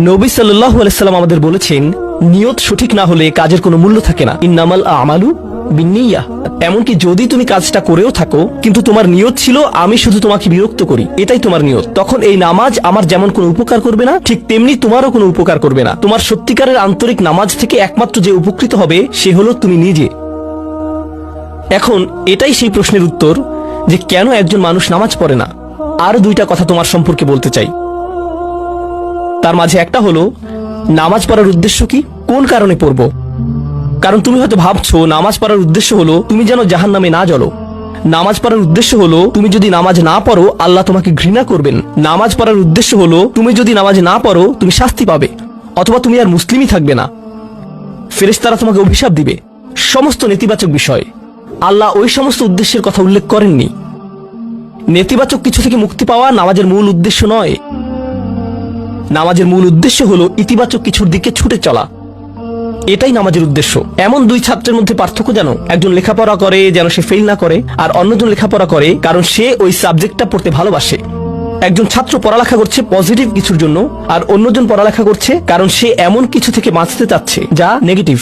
নবী সাল্লাল্লাহু আলাইহি সাল্লাম আমাদের বলেছেন, নিয়ত সঠিক না হলে কাজের কোনো মূল্য থাকে না। ইন্নামাল আমালু বিন্নিয়াহ। এমনকি যদি তুমি কাজটা করেও থাকো কিন্তু তোমার নিয়ত ছিল আমি শুধু তোমাকে বিরক্ত করি, এটাই তোমার নিয়ত, তখন এই নামাজ আমার যেমন কোনো উপকার করবে না, ঠিক তেমনি তোমারও কোনো উপকার করবে না। তোমার সত্যিকারের আন্তরিক নামাজ থেকে একমাত্র যে উপকৃত হবে সে হলো তুমি নিজে। এখন এটাই সেই প্রশ্নের উত্তর যে কেন একজন মানুষ নামাজ পড়ে না। আর দুইটা কথা তোমার সম্পর্কে বলতে চাই। তার মাঝে একটা হলো নামাজ পড়ার উদ্দেশ্য কি, কোন কারণে পড়বো। কারণ তুমি হয়তো ভাবছো নামাজ পড়ার উদ্দেশ্য হলো তুমি যেন জাহান্নামে না জ্বলো। নামাজ পড়ার উদ্দেশ্য হলো তুমি যদি নামাজ না পড়ো আল্লাহ তোমাকে ঘৃণা করবেন। নামাজ পড়ার উদ্দেশ্য হলো তুমি যদি নামাজ না পড়ো তুমি শাস্তি পাবে, অথবা তুমি আর মুসলিমই থাকবে না, ফেরেশতারা তোমাকে অভিশাপ দিবে। সমস্ত নেতিবাচক বিষয়। আল্লাহ ওই সমস্ত উদ্দেশ্যের কথা উল্লেখ করেননি। নেতিবাচক কিছু থেকে মুক্তি পাওয়া নামাজের মূল উদ্দেশ্য নয়। নামাজের মূল উদ্দেশ্য হলো ইতিবাচক কিছুর দিকে ছুটে চলা, এটাই নামাজের উদ্দেশ্য। এমন দুই ছাত্রের মধ্যে পার্থক্য জানো, একজন লেখাপড়া করে যেন সে ফেল না করে, আর অন্যজন লেখাপড়া করে কারণ সে ওই সাবজেক্টটা পড়তে ভালোবাসে। একজন ছাত্র পড়ালেখা করছে পজিটিভ কিছুর জন্য, আর অন্যজন পড়ালেখা করছে কারণ সে এমন কিছু থেকে বাঁচতে চাচ্ছে যা নেগেটিভ।